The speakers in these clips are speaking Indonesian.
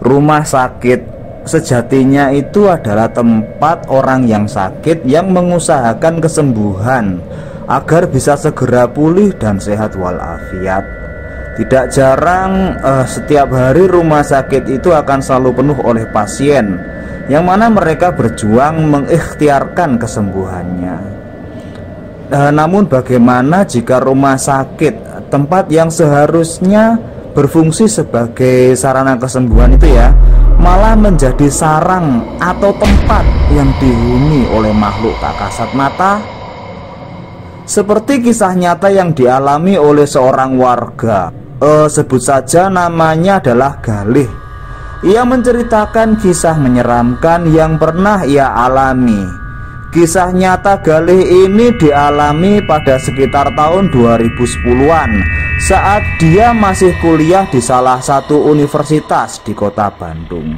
Rumah sakit sejatinya itu adalah tempat orang yang sakit yang mengusahakan kesembuhan agar bisa segera pulih dan sehat walafiat. Tidak jarang setiap hari rumah sakit itu akan selalu penuh oleh pasien, yang mana mereka berjuang mengikhtiarkan kesembuhannya. Namun bagaimana jika rumah sakit, tempat yang seharusnya berfungsi sebagai sarana kesembuhan itu ya, malah menjadi sarang atau tempat yang dihuni oleh makhluk tak kasat mata? Seperti kisah nyata yang dialami oleh seorang warga, sebut saja namanya adalah Galih. Ia menceritakan kisah menyeramkan yang pernah ia alami. Kisah nyata Galih ini dialami pada sekitar tahun 2010-an saat dia masih kuliah di salah satu universitas di kota Bandung.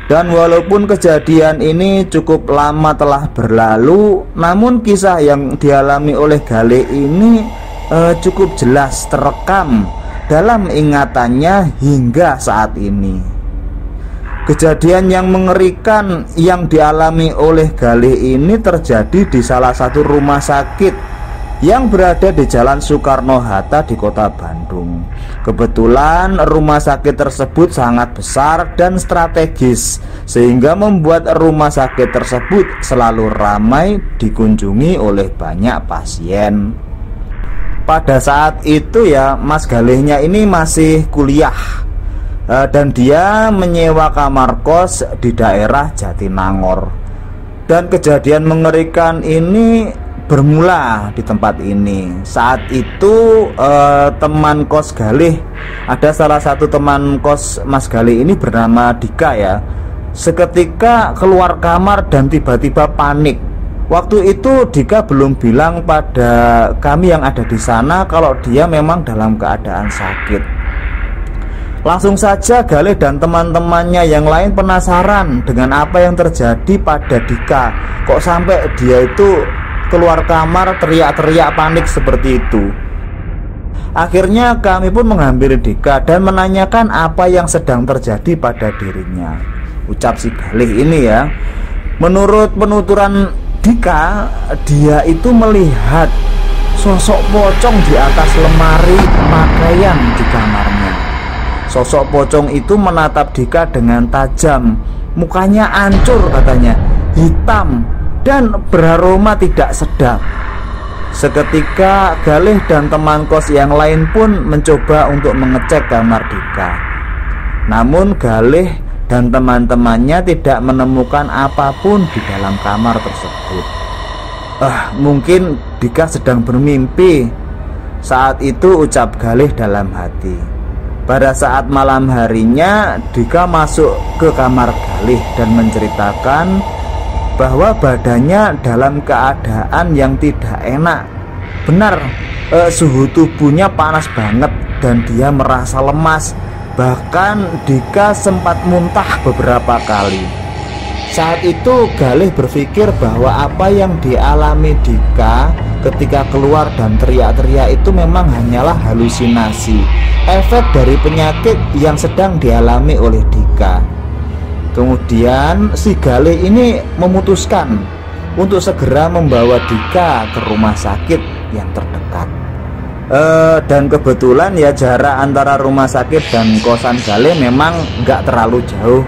Dan walaupun kejadian ini cukup lama telah berlalu, namun kisah yang dialami oleh Galih ini cukup jelas terekam dalam ingatannya hingga saat ini. Kejadian yang mengerikan yang dialami oleh Galih ini terjadi di salah satu rumah sakit yang berada di Jalan Soekarno-Hatta di kota Bandung. Kebetulan rumah sakit tersebut sangat besar dan strategis, sehingga membuat rumah sakit tersebut selalu ramai dikunjungi oleh banyak pasien. Pada saat itu ya, Mas Galihnya ini masih kuliah, dan dia menyewa kamar kos di daerah Jatinangor. Dan kejadian mengerikan ini bermula di tempat ini. Saat itu teman kos Galih, ada salah satu teman kos Mas Galih ini bernama Dika ya, seketika keluar kamar dan tiba-tiba panik. Waktu itu Dika belum bilang pada kami yang ada di sana kalau dia memang dalam keadaan sakit. Langsung saja Galih dan teman-temannya yang lain penasaran dengan apa yang terjadi pada Dika. Kok sampai dia itu keluar kamar teriak-teriak panik seperti itu. Akhirnya kami pun menghampiri Dika dan menanyakan apa yang sedang terjadi pada dirinya. Ucap si Galih ini ya, menurut penuturan Dika, dia itu melihat sosok pocong di atas lemari pakaian di kamarnya. Sosok pocong itu menatap Dika dengan tajam. Mukanya hancur katanya, hitam dan beraroma tidak sedap. Seketika Galih dan teman kos yang lain pun mencoba untuk mengecek kamar Dika. Namun Galih dan teman-temannya tidak menemukan apapun di dalam kamar tersebut. Mungkin Dika sedang bermimpi. Saat itu ucap Galih dalam hati. Pada saat malam harinya, Dika masuk ke kamar Galih dan menceritakan bahwa badannya dalam keadaan yang tidak enak. Benar, suhu tubuhnya panas banget dan dia merasa lemas. Bahkan Dika sempat muntah beberapa kali. Saat itu Galih berpikir bahwa apa yang dialami Dika ketika keluar dan teriak-teriak itu memang hanyalah halusinasi, efek dari penyakit yang sedang dialami oleh Dika. Kemudian si Galih ini memutuskan untuk segera membawa Dika ke rumah sakit yang terdekat. Dan kebetulan ya jarak antara rumah sakit dan kosan Galih memang nggak terlalu jauh.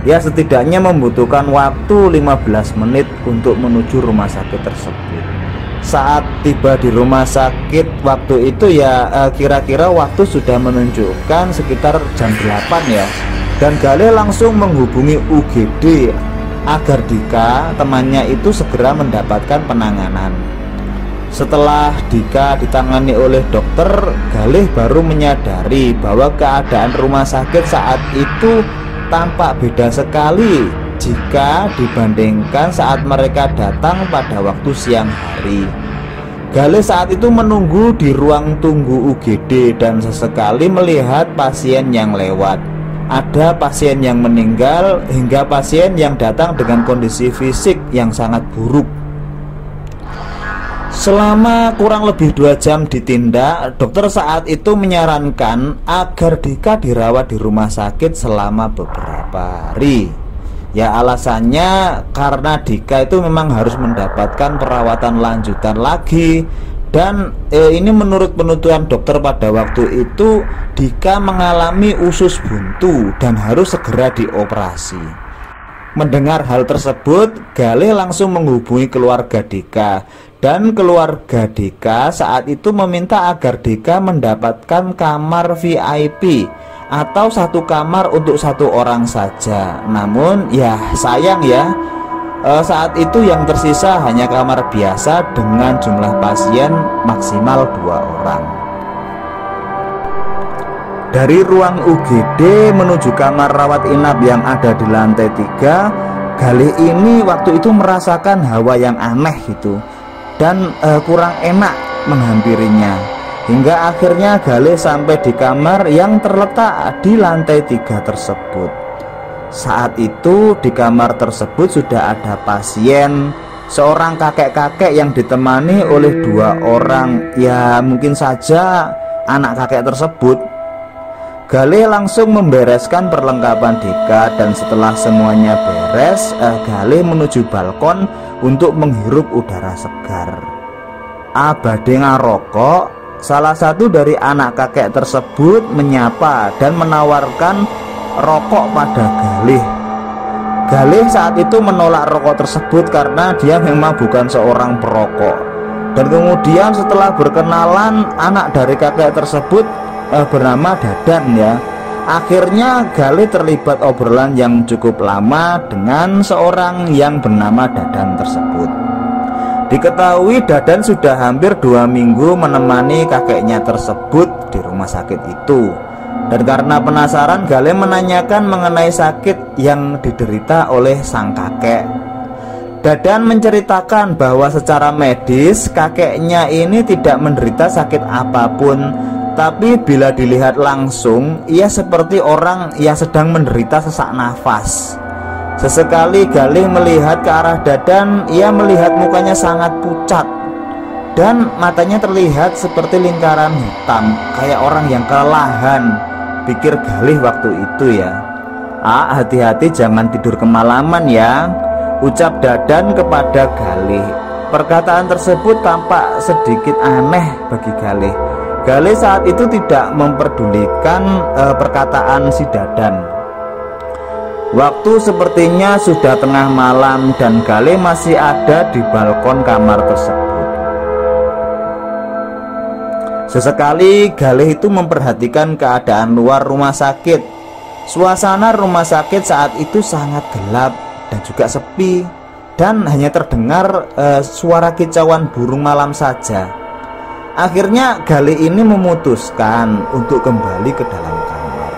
Ya setidaknya membutuhkan waktu 15 menit untuk menuju rumah sakit tersebut. Saat tiba di rumah sakit waktu itu ya kira-kira waktu sudah menunjukkan sekitar jam 8 ya. Dan Galih langsung menghubungi UGD agar Dika temannya itu segera mendapatkan penanganan. Setelah Dika ditangani oleh dokter, Galih baru menyadari bahwa keadaan rumah sakit saat itu tampak beda sekali jika dibandingkan saat mereka datang pada waktu siang hari. Galih saat itu menunggu di ruang tunggu UGD dan sesekali melihat pasien yang lewat. Ada pasien yang meninggal hingga pasien yang datang dengan kondisi fisik yang sangat buruk. Selama kurang lebih 2 jam ditindak, dokter saat itu menyarankan agar Dika dirawat di rumah sakit selama beberapa hari. Ya, alasannya karena Dika itu memang harus mendapatkan perawatan lanjutan lagi. Dan ini menurut penuturan dokter pada waktu itu, Dika mengalami usus buntu dan harus segera dioperasi. Mendengar hal tersebut, Galih langsung menghubungi keluarga Dika. Dan keluarga Dika saat itu meminta agar Dika mendapatkan kamar VIP atau satu kamar untuk 1 orang saja. Namun ya sayang ya, saat itu yang tersisa hanya kamar biasa dengan jumlah pasien maksimal 2 orang. Dari ruang UGD menuju kamar rawat inap yang ada di lantai 3, Galih ini waktu itu merasakan hawa yang aneh gitu dan kurang enak menghampirinya. Hingga akhirnya Galih sampai di kamar yang terletak di lantai 3 tersebut. Saat itu di kamar tersebut sudah ada pasien, seorang kakek-kakek yang ditemani oleh 2 orang, ya mungkin saja anak kakek tersebut. Galih langsung membereskan perlengkapan Dika dan setelah semuanya beres, Galih menuju balkon untuk menghirup udara segar. Abade ngarokok, salah satu dari anak kakek tersebut menyapa dan menawarkan rokok pada Galih. Galih saat itu menolak rokok tersebut karena dia memang bukan seorang perokok. Dan kemudian setelah berkenalan, anak dari kakek tersebut bernama Dadan ya. Akhirnya Galih terlibat obrolan yang cukup lama dengan seorang yang bernama Dadan tersebut. Diketahui Dadan sudah hampir 2 minggu menemani kakeknya tersebut di rumah sakit itu. Dan karena penasaran, Galih menanyakan mengenai sakit yang diderita oleh sang kakek. Dadan menceritakan bahwa secara medis kakeknya ini tidak menderita sakit apapun, tapi bila dilihat langsung, ia seperti orang yang sedang menderita sesak nafas. Sesekali Galih melihat ke arah Dadan, ia melihat mukanya sangat pucat dan matanya terlihat seperti lingkaran hitam, kayak orang yang kelelahan. Pikir Galih waktu itu ya. Hati-hati jangan tidur kemalaman ya, ucap Dadan kepada Galih. Perkataan tersebut tampak sedikit aneh bagi Galih. Galih saat itu tidak memperdulikan perkataan si Dadan. Waktu sepertinya sudah tengah malam dan Galih masih ada di balkon kamar tersebut. Sesekali Galih itu memperhatikan keadaan luar rumah sakit. Suasana rumah sakit saat itu sangat gelap dan juga sepi, dan hanya terdengar suara kicauan burung malam saja. Akhirnya Galih ini memutuskan untuk kembali ke dalam kamar.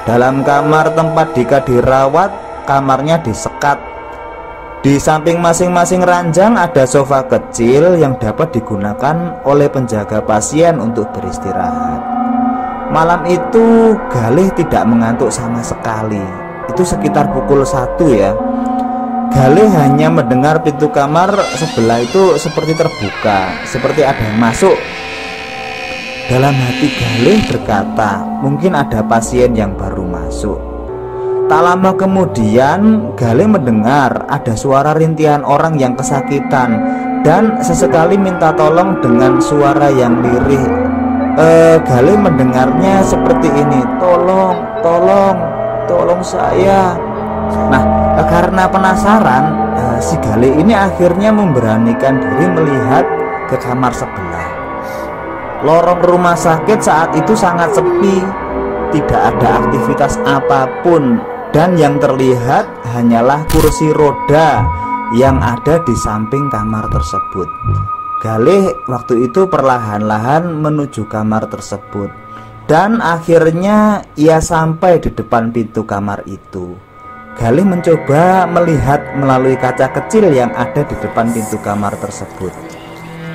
Dalam kamar tempat Dika dirawat, kamarnya disekat. Di samping masing-masing ranjang ada sofa kecil yang dapat digunakan oleh penjaga pasien untuk beristirahat. Malam itu Galih tidak mengantuk sama sekali. Itu sekitar pukul 1 ya. Galih hanya mendengar pintu kamar sebelah itu seperti terbuka, seperti ada yang masuk. Dalam hati Galih berkata, mungkin ada pasien yang baru masuk. Tak lama kemudian Galih mendengar ada suara rintihan orang yang kesakitan dan sesekali minta tolong dengan suara yang lirih. Galih mendengarnya seperti ini, tolong, tolong, tolong saya. Nah, karena penasaran, si Galih ini akhirnya memberanikan diri melihat ke kamar sebelah. Lorong rumah sakit saat itu sangat sepi, tidak ada aktivitas apapun, dan yang terlihat hanyalah kursi roda yang ada di samping kamar tersebut. Galih waktu itu perlahan-lahan menuju kamar tersebut, dan akhirnya ia sampai di depan pintu kamar itu. Galih mencoba melihat melalui kaca kecil yang ada di depan pintu kamar tersebut.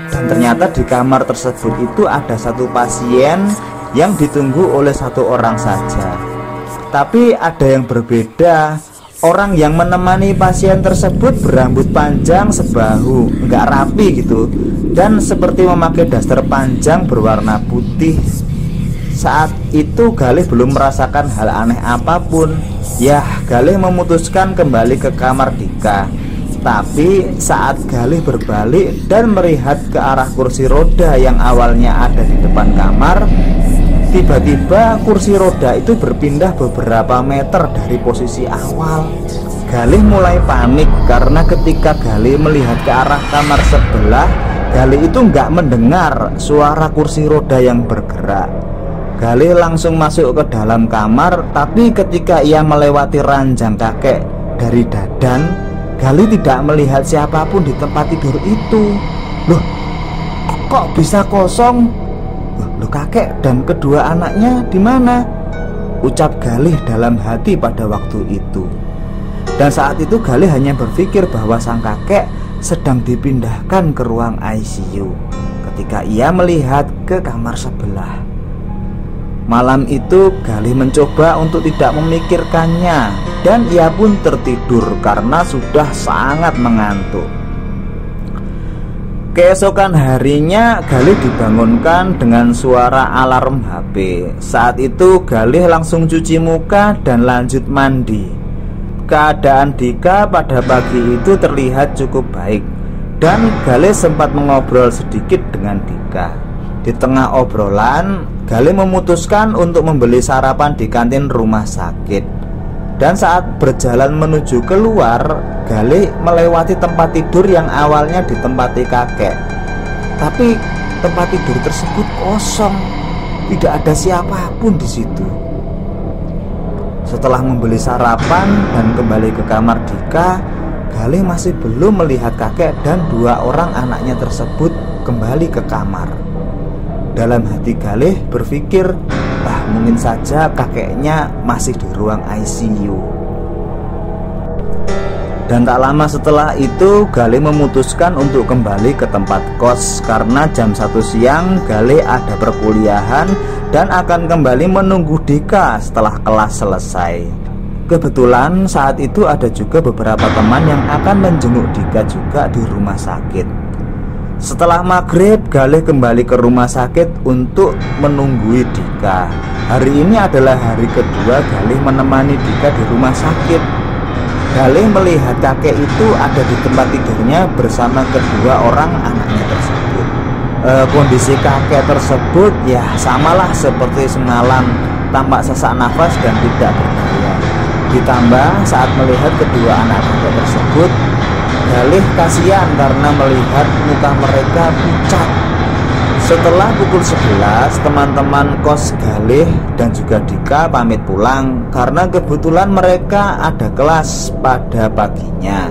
Dan ternyata di kamar tersebut itu ada satu pasien yang ditunggu oleh 1 orang saja. Tapi ada yang berbeda. Orang yang menemani pasien tersebut berambut panjang sebahu, nggak rapi gitu, dan seperti memakai daster panjang berwarna putih. Saat itu Galih belum merasakan hal aneh apapun. Ya, Galih memutuskan kembali ke kamar Dika. Tapi saat Galih berbalik dan melihat ke arah kursi roda yang awalnya ada di depan kamar, tiba-tiba kursi roda itu berpindah beberapa meter dari posisi awal. Galih mulai panik karena ketika Galih melihat ke arah kamar sebelah, Galih itu nggak mendengar suara kursi roda yang bergerak. Galih langsung masuk ke dalam kamar, tapi ketika ia melewati ranjang kakek dari Dadan, Galih tidak melihat siapapun di tempat tidur itu. Loh, kok bisa kosong? Loh, kakek dan kedua anaknya di mana? Ucap Galih dalam hati pada waktu itu. Dan saat itu Galih hanya berpikir bahwa sang kakek sedang dipindahkan ke ruang ICU ketika ia melihat ke kamar sebelah. Malam itu Galih mencoba untuk tidak memikirkannya, dan ia pun tertidur karena sudah sangat mengantuk. Keesokan harinya Galih dibangunkan dengan suara alarm HP. Saat itu Galih langsung cuci muka dan lanjut mandi. Keadaan Dika pada pagi itu terlihat cukup baik, dan Galih sempat mengobrol sedikit dengan Dika. Di tengah obrolan, Galih memutuskan untuk membeli sarapan di kantin rumah sakit. Dan saat berjalan menuju keluar, Galih melewati tempat tidur yang awalnya ditempati kakek. Tapi tempat tidur tersebut kosong, tidak ada siapapun di situ. Setelah membeli sarapan dan kembali ke kamar Dika, Galih masih belum melihat kakek dan dua orang anaknya tersebut kembali ke kamar. Dalam hati Galih berpikir, mungkin saja kakeknya masih di ruang ICU. Dan tak lama setelah itu Galih memutuskan untuk kembali ke tempat kos karena jam 1 siang Galih ada perkuliahan dan akan kembali menunggu Dika setelah kelas selesai. Kebetulan saat itu ada juga beberapa teman yang akan menjenguk Dika juga di rumah sakit. Setelah maghrib, Galih kembali ke rumah sakit untuk menunggui Dika. Hari ini adalah hari kedua Galih menemani Dika di rumah sakit. Galih melihat kakek itu ada di tempat tidurnya bersama kedua orang anaknya tersebut. Kondisi kakek tersebut ya samalah seperti semalam, tampak sesak nafas dan tidak berdaya. Ditambah saat melihat kedua anak kakek tersebut, Galih kasihan karena melihat muka mereka pucat. Setelah pukul 11, teman-teman kos Galih dan juga Dika pamit pulang karena kebetulan mereka ada kelas pada paginya.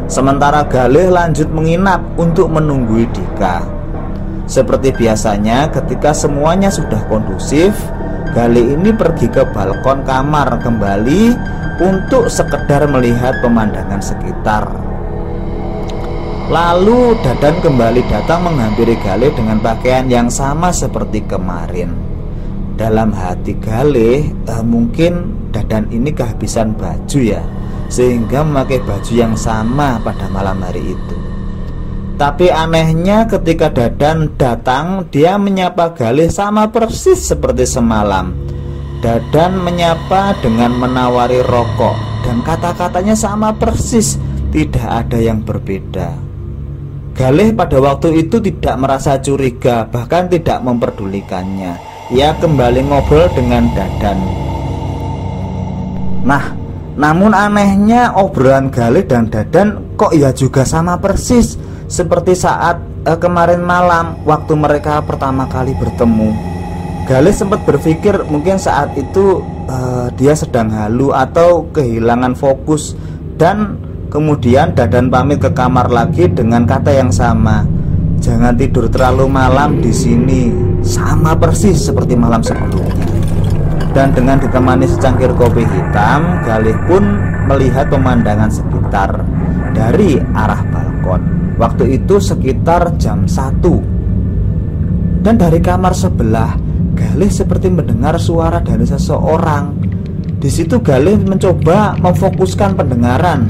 Sementara Galih lanjut menginap untuk menunggu Dika. Seperti biasanya, ketika semuanya sudah kondusif, Galih ini pergi ke balkon kamar kembali untuk sekedar melihat pemandangan sekitar. Lalu Dadan kembali datang menghampiri Galih dengan pakaian yang sama seperti kemarin. Dalam hati Galih, mungkin Dadan ini kehabisan baju ya, sehingga memakai baju yang sama pada malam hari itu. Tapi anehnya ketika Dadan datang, dia menyapa Galih sama persis seperti semalam. Dadan menyapa dengan menawari rokok, dan kata-katanya sama persis, tidak ada yang berbeda. Galih pada waktu itu tidak merasa curiga, bahkan tidak memperdulikannya. Ia kembali ngobrol dengan Dadan. Nah, namun anehnya obrolan Galih dan Dadan kok ya juga sama persis seperti saat kemarin malam waktu mereka pertama kali bertemu. Galih sempat berpikir mungkin saat itu dia sedang halu atau kehilangan fokus, dan kemudian Dadan pamit ke kamar lagi dengan kata yang sama, jangan tidur terlalu malam di sini, sama persis seperti malam sebelumnya. Dan dengan ditemani secangkir kopi hitam, Galih pun melihat pemandangan sekitar dari arah balkon. Waktu itu sekitar jam 1. Dan dari kamar sebelah, Galih seperti mendengar suara dari seseorang. Di situ Galih mencoba memfokuskan pendengaran,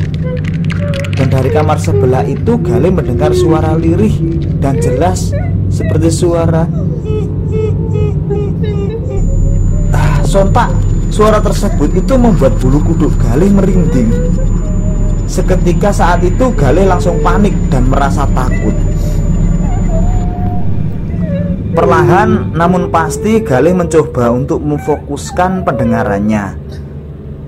dan dari kamar sebelah itu Galih mendengar suara lirih dan jelas seperti suara sontak. Suara tersebut itu membuat bulu kuduk Galih merinding. Seketika saat itu Galih langsung panik dan merasa takut. Perlahan namun pasti Galih mencoba untuk memfokuskan pendengarannya.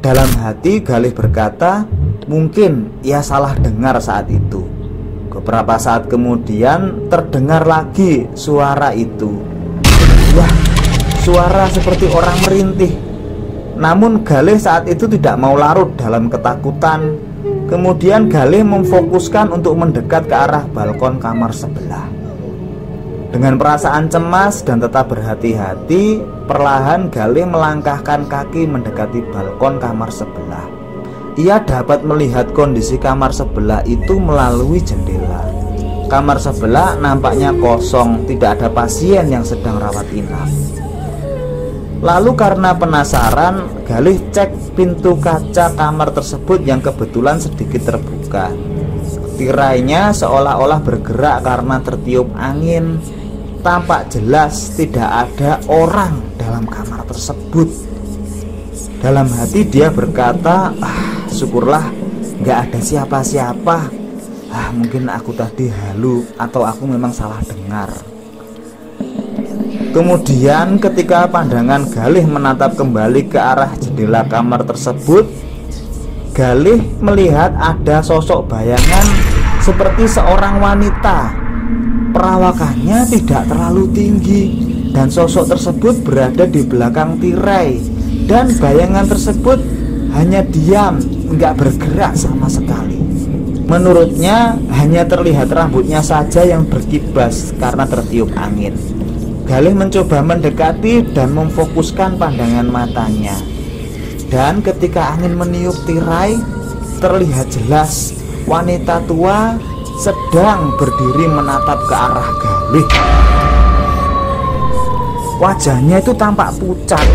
Dalam hati Galih berkata, mungkin ia salah dengar saat itu. Beberapa saat kemudian terdengar lagi suara itu. Wah, suara seperti orang merintih. Namun Galih saat itu tidak mau larut dalam ketakutan. Kemudian Galih memfokuskan untuk mendekat ke arah balkon kamar sebelah. Dengan perasaan cemas dan tetap berhati-hati, perlahan Galih melangkahkan kaki mendekati balkon kamar sebelah. Ia dapat melihat kondisi kamar sebelah itu melalui jendela. Kamar sebelah nampaknya kosong, tidak ada pasien yang sedang rawat inap. Lalu karena penasaran, Galih cek pintu kaca kamar tersebut yang kebetulan sedikit terbuka. Tirainya seolah-olah bergerak karena tertiup angin. Tampak jelas tidak ada orang dalam kamar tersebut. Dalam hati dia berkata, syukurlah gak ada siapa-siapa. Mungkin aku tadi halu atau aku memang salah dengar. Kemudian ketika pandangan Galih menatap kembali ke arah jendela kamar tersebut, Galih melihat ada sosok bayangan seperti seorang wanita. Perawakannya tidak terlalu tinggi dan sosok tersebut berada di belakang tirai, dan bayangan tersebut hanya diam, nggak bergerak sama sekali. Menurutnya hanya terlihat rambutnya saja yang berkibas karena tertiup angin. Galih mencoba mendekati dan memfokuskan pandangan matanya, dan ketika angin meniup tirai, terlihat jelas wanita tua sedang berdiri menatap ke arah Galih. Wajahnya itu tampak pucat,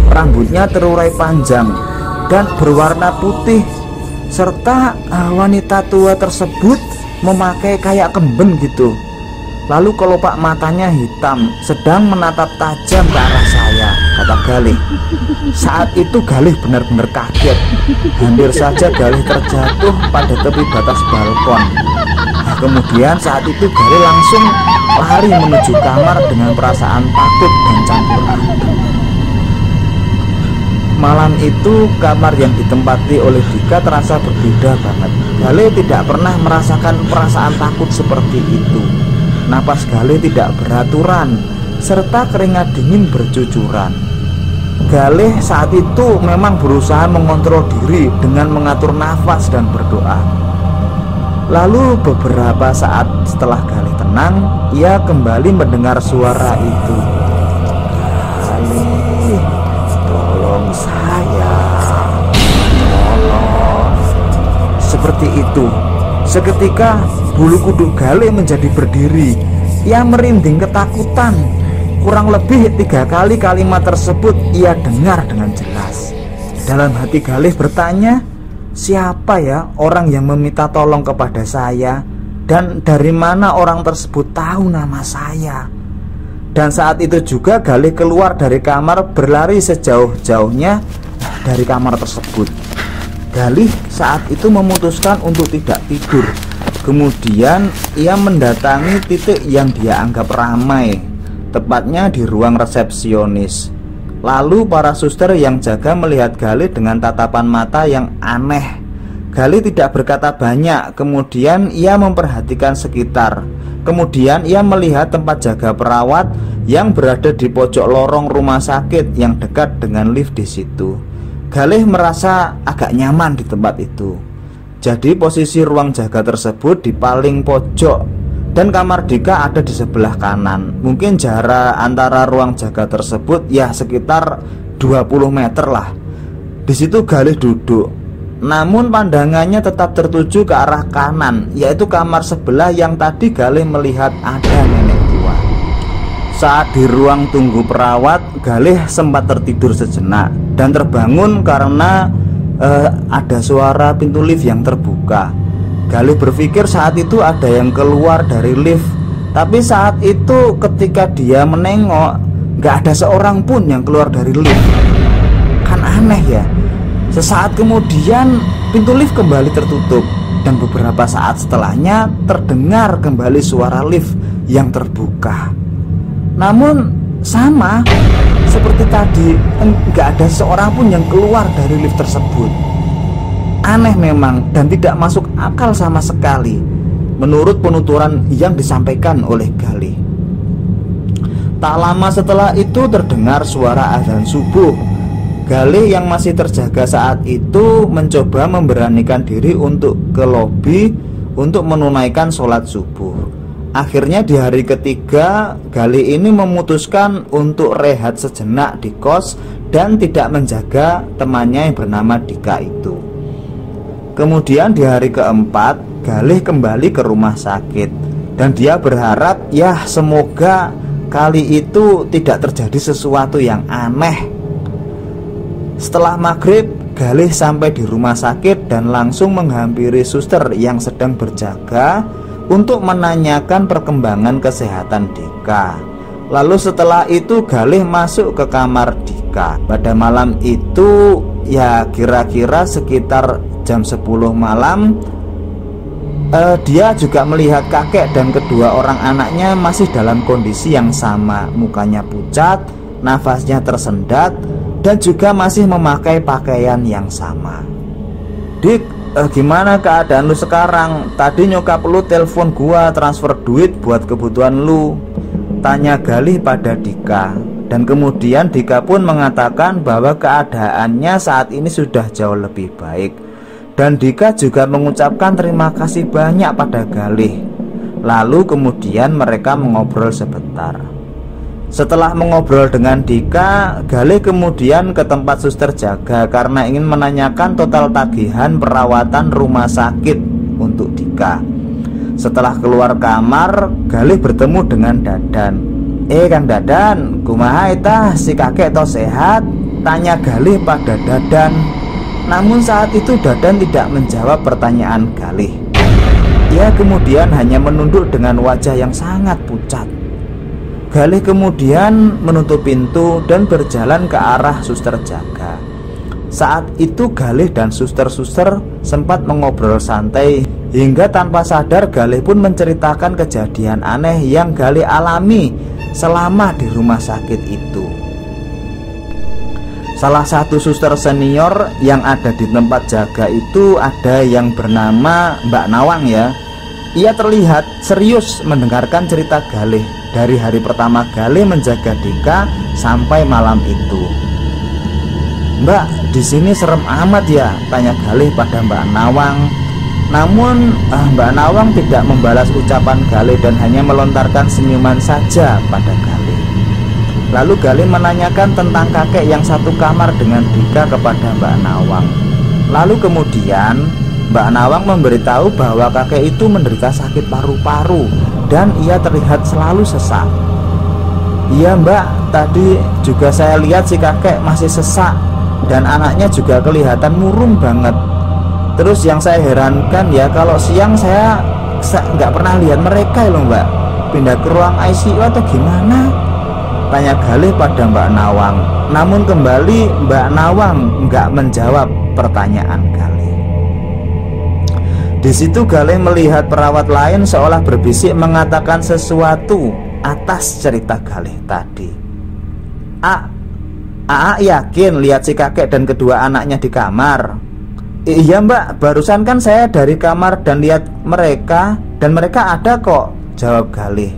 rambutnya terurai panjang dan berwarna putih, serta wanita tua tersebut memakai kayak kemben gitu. Lalu kelopak matanya hitam, sedang menatap tajam ke arah saya, kata Galih. Saat itu Galih benar-benar kaget. Hampir saja Galih terjatuh pada tepi batas balkon. Kemudian saat itu Galih langsung lari menuju kamar dengan perasaan takut dan campur aduk. Malam itu kamar yang ditempati oleh Dika terasa berbeda banget. Galih tidak pernah merasakan perasaan takut seperti itu. Napas Galih tidak beraturan, serta keringat dingin bercucuran. Galih saat itu memang berusaha mengontrol diri dengan mengatur nafas dan berdoa. Lalu beberapa saat setelah Galih tenang, ia kembali mendengar suara itu. Galih, tolong saya, tolong. Seperti itu. Seketika bulu kuduk Galih menjadi berdiri. Ia merinding ketakutan. Kurang lebih 3 kali kalimat tersebut ia dengar dengan jelas. Dalam hati Galih bertanya, siapa ya orang yang meminta tolong kepada saya, dan dari mana orang tersebut tahu nama saya? Dan saat itu juga Galih keluar dari kamar, berlari sejauh-jauhnya dari kamar tersebut. Galih saat itu memutuskan untuk tidak tidur. Kemudian ia mendatangi titik yang dia anggap ramai, tepatnya di ruang resepsionis. Lalu para suster yang jaga melihat Galih dengan tatapan mata yang aneh. Galih tidak berkata banyak. Kemudian ia memperhatikan sekitar. Kemudian ia melihat tempat jaga perawat yang berada di pojok lorong rumah sakit yang dekat dengan lift di situ. Galih merasa agak nyaman di tempat itu. Jadi posisi ruang jaga tersebut di paling pojok, dan kamar Dika ada di sebelah kanan. Mungkin jarak antara ruang jaga tersebut ya sekitar 20 meter lah. Di situ Galih duduk. Namun pandangannya tetap tertuju ke arah kanan, yaitu kamar sebelah yang tadi Galih melihat ada nenek tua. Saat di ruang tunggu perawat, Galih sempat tertidur sejenak dan terbangun karena ada suara pintu lift yang terbuka. Galih berpikir saat itu ada yang keluar dari lift. Tapi saat itu ketika dia menengok, gak ada seorang pun yang keluar dari lift. Kan aneh ya. Sesaat kemudian pintu lift kembali tertutup, dan beberapa saat setelahnya terdengar kembali suara lift yang terbuka. Namun sama seperti tadi, nggak ada seorang pun yang keluar dari lift tersebut. Aneh memang dan tidak masuk akal sama sekali menurut penuturan yang disampaikan oleh Galih. Tak lama setelah itu terdengar suara azan subuh. Galih yang masih terjaga saat itu mencoba memberanikan diri untuk ke lobi untuk menunaikan sholat subuh. Akhirnya di hari ketiga, Galih ini memutuskan untuk rehat sejenak di kos dan tidak menjaga temannya yang bernama Dika itu. Kemudian di hari keempat, Galih kembali ke rumah sakit dan dia berharap ya semoga kali itu tidak terjadi sesuatu yang aneh. Setelah maghrib, Galih sampai di rumah sakit dan langsung menghampiri suster yang sedang berjaga untuk menanyakan perkembangan kesehatan Dika. Lalu setelah itu Galih masuk ke kamar Dika. Pada malam itu ya kira-kira sekitar jam 10 malam, dia juga melihat kakek dan kedua orang anaknya masih dalam kondisi yang sama. Mukanya pucat, nafasnya tersendat, dan juga masih memakai pakaian yang sama. Dik, gimana keadaan lu sekarang? Tadi nyokap lu telepon gua transfer duit buat kebutuhan lu, tanya Galih pada Dika. Dan kemudian Dika pun mengatakan bahwa keadaannya saat ini sudah jauh lebih baik. Dan Dika juga mengucapkan terima kasih banyak pada Galih. Lalu kemudian mereka mengobrol sebentar. Setelah mengobrol dengan Dika, Galih kemudian ke tempat suster jaga karena ingin menanyakan total tagihan perawatan rumah sakit untuk Dika. Setelah keluar kamar, Galih bertemu dengan Dadan. Kang Dadan, kumaha eta si kakek to sehat? Tanya Galih pada Dadan. Namun saat itu Dadan tidak menjawab pertanyaan Galih. Ia kemudian hanya menunduk dengan wajah yang sangat pucat. Galih kemudian menutup pintu dan berjalan ke arah suster jaga. Saat itu Galih dan suster-suster sempat mengobrol santai hingga tanpa sadar Galih pun menceritakan kejadian aneh yang Galih alami selama di rumah sakit itu. Salah satu suster senior yang ada di tempat jaga itu ada yang bernama Mbak Nawang ya. Ia terlihat serius mendengarkan cerita Galih dari hari pertama Galih menjaga Dika sampai malam itu. Mbak, di sini serem amat ya? Tanya Galih pada Mbak Nawang. Namun Mbak Nawang tidak membalas ucapan Galih dan hanya melontarkan senyuman saja pada Galih. Lalu Galih menanyakan tentang kakek yang satu kamar dengan Dika kepada Mbak Nawang. Lalu kemudian Mbak Nawang memberitahu bahwa kakek itu menderita sakit paru-paru dan ia terlihat selalu sesak. Iya Mbak, tadi juga saya lihat si kakek masih sesak dan anaknya juga kelihatan murung banget. Terus yang saya herankan ya, kalau siang saya nggak pernah lihat mereka loh Mbak. Pindah ke ruang ICU atau gimana? Tanya Galih pada Mbak Nawang. Namun kembali Mbak Nawang nggak menjawab pertanyaan Galih. Di situ Galih melihat perawat lain seolah berbisik mengatakan sesuatu atas cerita Galih tadi. Yakin lihat si kakek dan kedua anaknya di kamar? Iya Mbak, barusan kan saya dari kamar dan lihat mereka, dan mereka ada kok, jawab Galih.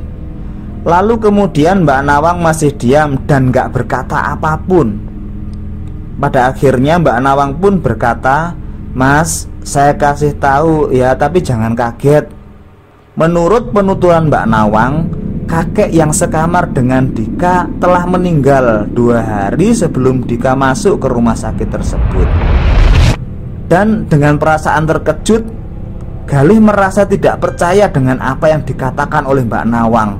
Lalu kemudian Mbak Nawang masih diam dan gak berkata apapun. Pada akhirnya Mbak Nawang pun berkata, Mas, saya kasih tahu ya, tapi jangan kaget. Menurut penuturan Mbak Nawang, kakek yang sekamar dengan Dika telah meninggal 2 hari sebelum Dika masuk ke rumah sakit tersebut. Dan dengan perasaan terkejut, Galih merasa tidak percaya dengan apa yang dikatakan oleh Mbak Nawang.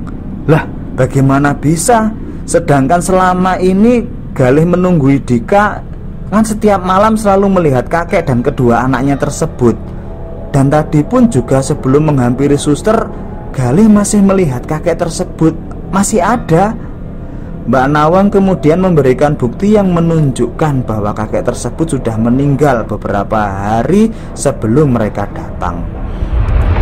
Lah, Bagaimana bisa? Sedangkan selama ini Galih menunggui Dika kan setiap malam selalu melihat kakek dan kedua anaknya tersebut. Dan tadi pun juga sebelum menghampiri suster, Galih masih melihat kakek tersebut masih ada. Mbak Nawang kemudian memberikan bukti yang menunjukkan bahwa kakek tersebut sudah meninggal beberapa hari sebelum mereka datang.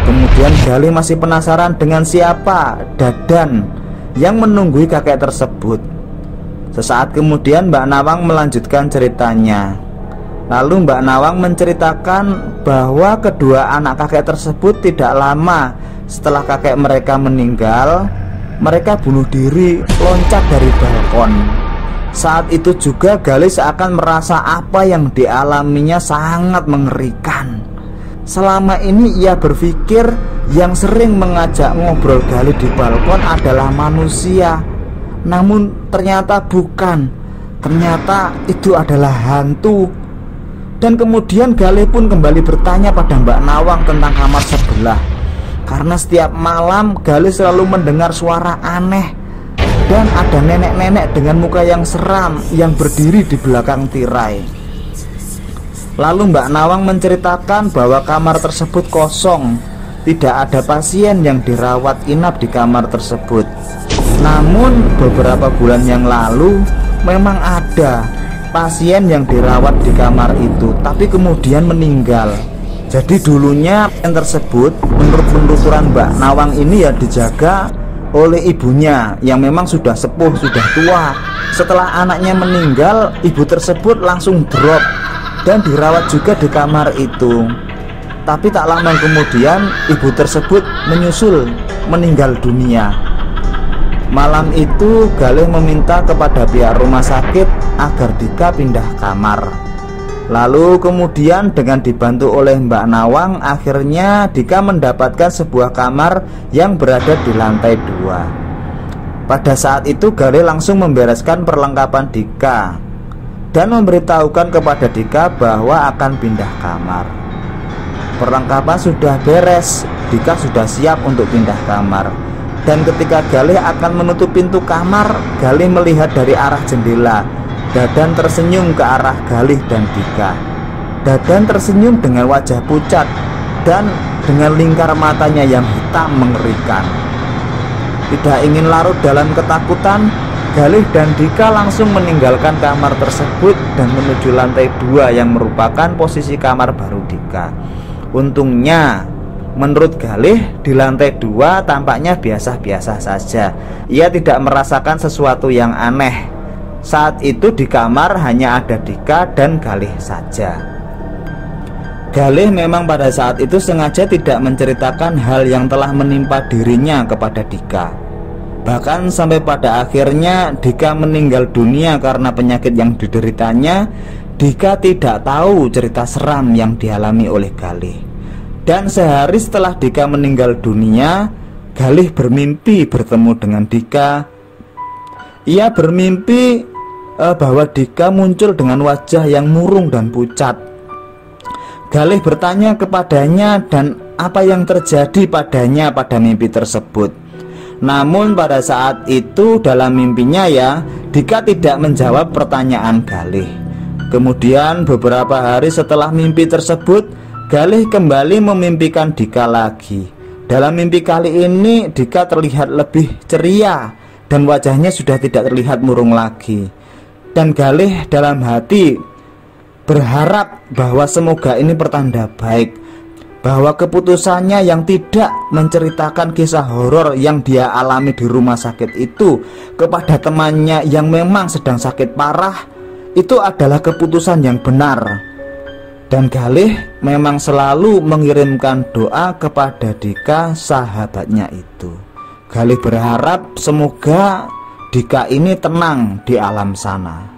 Kemudian Galih masih penasaran dengan siapa Dadan yang menunggui kakek tersebut. Sesaat kemudian Mbak Nawang melanjutkan ceritanya. Lalu Mbak Nawang menceritakan bahwa kedua anak kakek tersebut tidak lama setelah kakek mereka meninggal, mereka bunuh diri loncat dari balkon. Saat itu juga Galih seakan merasa apa yang dialaminya sangat mengerikan. Selama ini ia berpikir yang sering mengajak ngobrol Galih di balkon adalah manusia. Namun ternyata bukan. Ternyata itu adalah hantu. Dan kemudian Galih pun kembali bertanya pada Mbak Nawang tentang kamar sebelah. Karena setiap malam Galih selalu mendengar suara aneh. Dan ada nenek-nenek dengan muka yang seram yang berdiri di belakang tirai. Lalu Mbak Nawang menceritakan bahwa kamar tersebut kosong. Tidak ada pasien yang dirawat inap di kamar tersebut. Namun beberapa bulan yang lalu memang ada pasien yang dirawat di kamar itu, tapi kemudian meninggal. Jadi dulunya yang tersebut menurut penuturan Mbak Nawang ini ya dijaga oleh ibunya yang memang sudah sepuh, sudah tua. Setelah anaknya meninggal, ibu tersebut langsung drop dan dirawat juga di kamar itu. Tapi tak lama kemudian ibu tersebut menyusul meninggal dunia. Malam itu Galih meminta kepada pihak rumah sakit agar Dika pindah kamar. Lalu kemudian dengan dibantu oleh Mbak Nawang, akhirnya Dika mendapatkan sebuah kamar yang berada di lantai 2. Pada saat itu Galih langsung membereskan perlengkapan Dika dan memberitahukan kepada Dika bahwa akan pindah kamar. Perlengkapan sudah beres, Dika sudah siap untuk pindah kamar. Dan ketika Galih akan menutup pintu kamar, Galih melihat dari arah jendela. Dadan tersenyum ke arah Galih dan Dika. Dadan tersenyum dengan wajah pucat dan dengan lingkar matanya yang hitam mengerikan. Tidak ingin larut dalam ketakutan, Galih dan Dika langsung meninggalkan kamar tersebut dan menuju lantai 2 yang merupakan posisi kamar baru Dika. Untungnya menurut Galih di lantai 2 tampaknya biasa-biasa saja. Ia tidak merasakan sesuatu yang aneh. Saat itu di kamar hanya ada Dika dan Galih saja. Galih memang pada saat itu sengaja tidak menceritakan hal yang telah menimpa dirinya kepada Dika. Bahkan sampai pada akhirnya Dika meninggal dunia karena penyakit yang dideritanya, Dika tidak tahu cerita seram yang dialami oleh Galih. Dan sehari setelah Dika meninggal dunia, Galih bermimpi bertemu dengan Dika. Ia bermimpi bahwa Dika muncul dengan wajah yang murung dan pucat. Galih bertanya kepadanya dan apa yang terjadi padanya pada mimpi tersebut. Namun pada saat itu dalam mimpinya ya, Dika tidak menjawab pertanyaan Galih. Kemudian beberapa hari setelah mimpi tersebut, Galih kembali memimpikan Dika lagi. Dalam mimpi kali ini Dika terlihat lebih ceria dan wajahnya sudah tidak terlihat murung lagi. Dan Galih dalam hati berharap bahwa semoga ini pertanda baik, bahwa keputusannya yang tidak menceritakan kisah horor yang dia alami di rumah sakit itu kepada temannya yang memang sedang sakit parah, itu adalah keputusan yang benar. Dan Galih memang selalu mengirimkan doa kepada Dika, sahabatnya itu. Galih berharap semoga Dika ini tenang di alam sana.